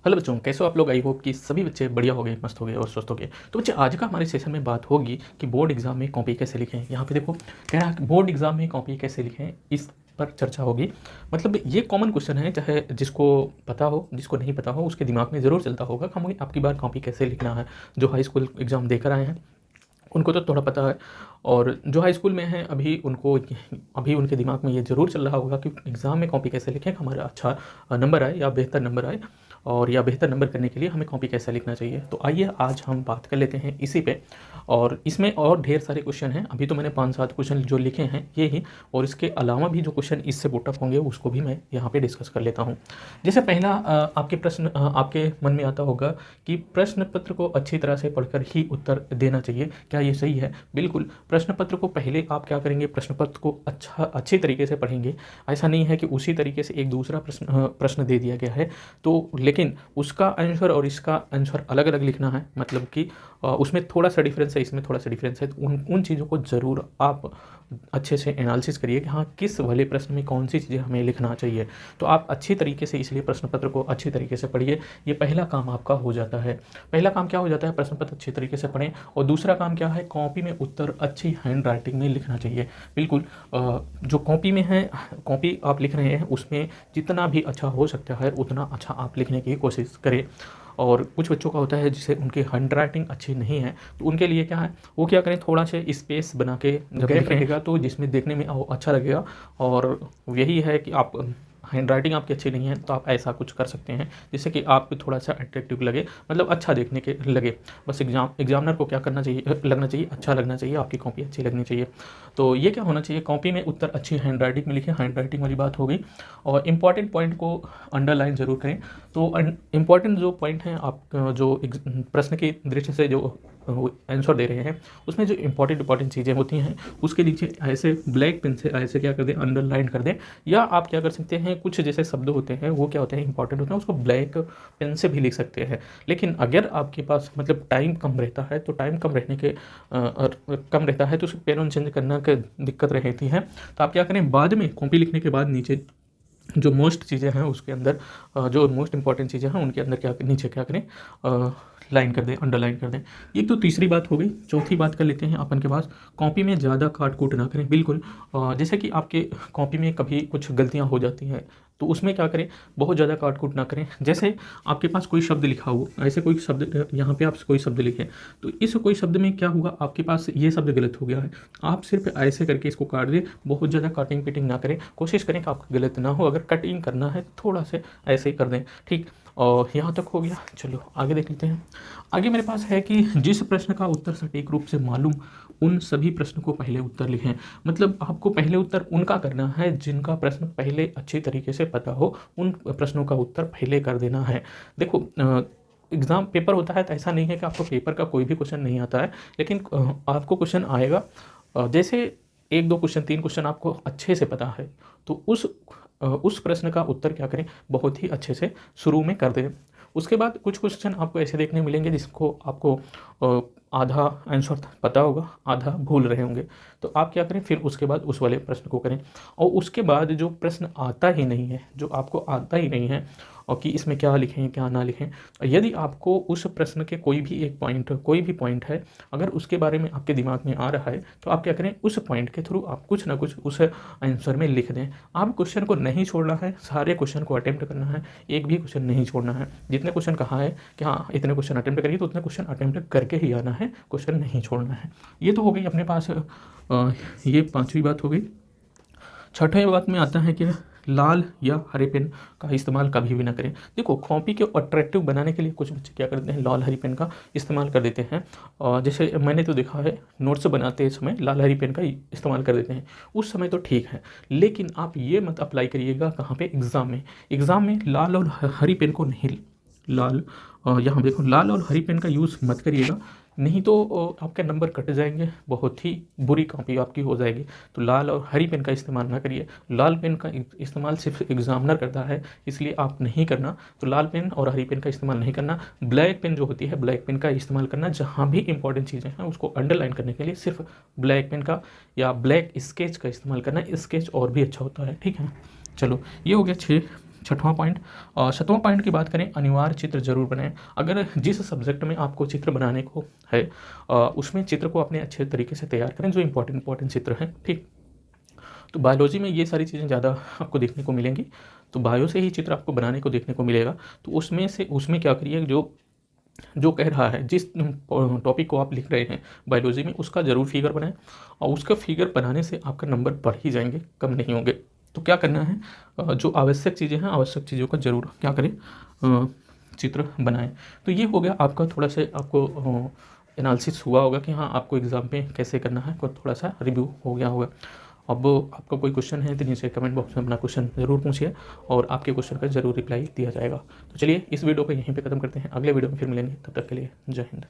Hello बच्चों, कैसे हो आप लोग। आई होप कि सभी बच्चे बढ़िया हो गए, मस्त हो गए और स्वस्थ हो गए। तो बच्चे आज का हमारे सेशन में बात होगी कि बोर्ड एग्जाम में कॉपी कैसे लिखें। यहाँ पे देखो कह रहा है कि बोर्ड एग्जाम में कॉपी कैसे लिखें, इस पर चर्चा होगी। मतलब ये कॉमन क्वेश्चन है, चाहे जिसको पता हो जिसको नहीं पता हो उसके दिमाग में ज़रूर चलता होगा कि हमें आपकी बार कॉपी कैसे लिखना है। जो हाई स्कूल एग्ज़ाम देकर आए हैं उनको तो थोड़ा पता है, और जो हाई स्कूल में हैं अभी उनके दिमाग में ये ज़रूर चल रहा होगा कि एग्ज़ाम में कॉपी कैसे लिखें, हमारा अच्छा नंबर आए या बेहतर नंबर आए, और या बेहतर नंबर करने के लिए हमें कॉपी कैसे लिखना चाहिए। तो आइए आज हम बात कर लेते हैं इसी पे। और इसमें और ढेर सारे क्वेश्चन हैं। अभी तो मैंने 5-7 क्वेश्चन जो लिखे हैं ये ही, और इसके अलावा भी जो क्वेश्चन इससे पुटअप होंगे उसको भी मैं यहाँ पे डिस्कस कर लेता हूँ। जैसे पहला आपके मन में आता होगा कि प्रश्न पत्र को अच्छी तरह से पढ़कर ही उत्तर देना चाहिए। क्या ये सही है? बिल्कुल। प्रश्न पत्र को पहले आप क्या करेंगे, प्रश्न पत्र को अच्छे तरीके से पढ़ेंगे। ऐसा नहीं है कि उसी तरीके से एक दूसरा प्रश्न दे दिया गया है तो, लेकिन उसका आंसर और इसका आंसर अलग अलग लिखना है। मतलब कि उसमें थोड़ा सा डिफरेंस है, इसमें थोड़ा सा डिफरेंस है। तो उन चीज़ों को ज़रूर आप अच्छे से एनालिसिस करिए कि हाँ किस वाले प्रश्न में कौन सी चीज़ें हमें लिखना चाहिए। तो आप अच्छी तरीके से इसलिए प्रश्न पत्र को अच्छी तरीके से पढ़िए। ये पहला काम आपका हो जाता है। पहला काम क्या हो जाता है, प्रश्न पत्र अच्छी तरीके से पढ़ें। और दूसरा काम क्या है, कॉपी में उत्तर अच्छी हैंड राइटिंग में लिखना चाहिए। बिल्कुल। जो कॉपी में है, कॉपी आप लिख रहे हैं उसमें जितना भी अच्छा हो सकता है उतना अच्छा आप लिखने की कोशिश करें। और कुछ बच्चों का होता है जिसे उनकी हैंड राइटिंग अच्छी नहीं है, तो उनके लिए क्या है, वो क्या करें, थोड़ा से स्पेस बना के जब लिखेगा तो जिसमें देखने में अच्छा लगेगा। और यही है कि आप हैंड राइटिंग आपकी अच्छी नहीं है तो आप ऐसा कुछ कर सकते हैं जिससे कि आपको थोड़ा सा अट्रैक्टिव लगे, मतलब अच्छा देखने के लगे। बस एग्जामिनर को क्या करना चाहिए, लगना चाहिए, अच्छा लगना चाहिए, आपकी कॉपी अच्छी लगनी चाहिए। तो ये क्या होना चाहिए, कॉपी में उत्तर अच्छी हैंड राइटिंग में लिखें। हैंड राइटिंग वाली बात हो गई। और इम्पॉर्टेंट पॉइंट को अंडरलाइन ज़रूर करें। तो इम्पॉर्टेंट जो पॉइंट हैं आप जो प्रश्न की दृष्टि से जो आंसर दे रहे हैं उसमें जो इंपॉर्टेंट चीज़ें होती हैं उसके नीचे ऐसे ब्लैक पेन से ऐसे क्या कर दें, अंडरलाइन कर दें। या आप क्या कर सकते हैं, कुछ जैसे शब्द होते हैं वो क्या होते हैं, इंपॉर्टेंट होते हैं, उसको ब्लैक पेन से भी लिख सकते हैं। लेकिन अगर आपके पास मतलब टाइम कम रहता है तो कम रहता है तो उसको पेन चेंज करना का दिक्कत रहती है। तो आप क्या करें, बाद में कॉपी लिखने के बाद नीचे जो मोस्ट चीज़ें हैं उसके अंदर जो मोस्ट इंपॉर्टेंट चीज़ें हैं उनके अंदर क्या नीचे क्या करें, लाइन कर दें, अंडरलाइन कर दें। ये तो तीसरी बात हो गई। चौथी बात कर लेते हैं अपन के पास, कॉपी में ज़्यादा काट कूट ना करें। बिल्कुल। जैसे कि आपके कॉपी में कभी कुछ गलतियाँ हो जाती हैं तो उसमें क्या करें, बहुत ज़्यादा काट कूट ना करें। जैसे आपके पास कोई शब्द लिखा हो, ऐसे कोई शब्द यहाँ पे आप कोई शब्द लिखें तो इस कोई शब्द में क्या होगा, आपके पास ये शब्द गलत हो गया है, आप सिर्फ ऐसे करके इसको काट दें। बहुत ज़्यादा कटिंग पिटिंग ना करें, कोशिश करें कि आपका गलत ना हो। अगर कटिंग करना है थोड़ा से ऐसे ही कर दें, ठीक। और यहाँ तक हो गया। चलो आगे देख लेते हैं। आगे मेरे पास है कि जिस प्रश्न का उत्तर सटीक रूप से मालूम उन सभी प्रश्न को पहले उत्तर लिखें। मतलब आपको पहले उत्तर उनका करना है जिनका प्रश्न पहले अच्छी तरीके से पता हो, उन प्रश्नों का उत्तर पहले कर देना है। देखो एग्ज़ाम पेपर होता है तो ऐसा नहीं है कि आपको पेपर का कोई भी क्वेश्चन नहीं आता है, लेकिन आपको क्वेश्चन आएगा। जैसे 1-2 क्वेश्चन 3 क्वेश्चन आपको अच्छे से पता है तो उस प्रश्न का उत्तर क्या करें, बहुत ही अच्छे से शुरू में कर दें। उसके बाद कुछ क्वेश्चन आपको ऐसे देखने मिलेंगे जिसको आपको आधा आंसर पता होगा, आधा भूल रहे होंगे। तो आप क्या करें, फिर उसके बाद उस वाले प्रश्न को करें। और उसके बाद जो प्रश्न आता ही नहीं है, जो आपको आता ही नहीं है और कि इसमें क्या लिखें क्या ना लिखें, यदि आपको उस प्रश्न के कोई भी पॉइंट है, अगर उसके बारे में आपके दिमाग में आ रहा है तो आप क्या करें, उस पॉइंट के थ्रू आप कुछ ना कुछ उस आंसर में लिख दें। आप क्वेश्चन को नहीं छोड़ना है, सारे क्वेश्चन को अटेम्प्ट करना है, एक भी क्वेश्चन नहीं छोड़ना है। जितने क्वेश्चन कहा है कि हाँ इतने क्वेश्चन अटेम्प्ट करिए तो उतने क्वेश्चन अटेम्प्ट करके ही आना है, क्वेश्चन नहीं छोड़ना है। ये तो हो गई अपने पास ये 5वीं बात हो गई। छठवीं बात में आता है कि लाल या हरे पेन का इस्तेमाल कभी भी ना करें। देखो कॉपी को अट्रैक्टिव बनाने के लिए कुछ बच्चे क्या करते हैं, लाल हरी पेन का इस्तेमाल कर देते हैं। और जैसे मैंने तो देखा है, नोट्स बनाते समय लाल हरी पेन का इस्तेमाल कर देते हैं। उस समय तो ठीक है, लेकिन आप ये मत अप्लाई करिएगा कहाँ पे, एग्ज़ाम में लाल और हरी पेन को नहीं, यहाँ देखो लाल और हरी पेन का यूज़ मत करिएगा, नहीं तो आपके नंबर कट जाएंगे, बहुत ही बुरी कॉपी आपकी हो जाएगी। तो लाल और हरी पेन का इस्तेमाल ना करिए। लाल पेन का इस्तेमाल सिर्फ एग्जामिनर करता है, इसलिए आप नहीं करना। तो लाल पेन और हरी पेन का इस्तेमाल नहीं करना। ब्लैक पेन जो होती है, ब्लैक पेन का इस्तेमाल करना। जहाँ भी इंपॉर्टेंट चीज़ें हैं उसको अंडरलाइन करने के लिए सिर्फ ब्लैक पेन का या ब्लैक स्केच का इस्तेमाल करना। स्केच और भी अच्छा होता है, ठीक है। चलो ये हो गया 6 छठवां पॉइंट। 7वां पॉइंट की बात करें, अनिवार्य चित्र जरूर बनाएं। अगर जिस सब्जेक्ट में आपको चित्र बनाने को है उसमें चित्र को अपने अच्छे तरीके से तैयार करें, जो इंपॉर्टेंट चित्र हैं, ठीक। तो बायोलॉजी में ये सारी चीज़ें ज़्यादा आपको देखने को मिलेंगी, तो बायो से ही चित्र आपको बनाने को देखने को मिलेगा। तो उसमें क्या करिए, जो कह रहा है, जिस टॉपिक को आप लिख रहे हैं बायोलॉजी में, उसका ज़रूर फिगर बनाएं, और उसका फिगर बनाने से आपका नंबर बढ़ ही जाएंगे, कम नहीं होंगे। तो क्या करना है, जो आवश्यक चीज़ें हैं, आवश्यक चीज़ों का ज़रूर क्या करें, चित्र बनाएं। तो ये हो गया आपका, थोड़ा सा आपको एनालिसिस हुआ होगा कि हाँ आपको एग्ज़ाम में कैसे करना है, को थोड़ा सा रिव्यू हो गया होगा। अब आपका कोई क्वेश्चन है तो नीचे कमेंट बॉक्स में अपना क्वेश्चन ज़रूर पूछिए, और आपके क्वेश्चन का ज़रूर रिप्लाई दिया जाएगा। तो चलिए इस वीडियो को यहीं पे ख़त्म करते हैं, अगले वीडियो में फिर मिलेंगे, तब तक के लिए जय हिंद।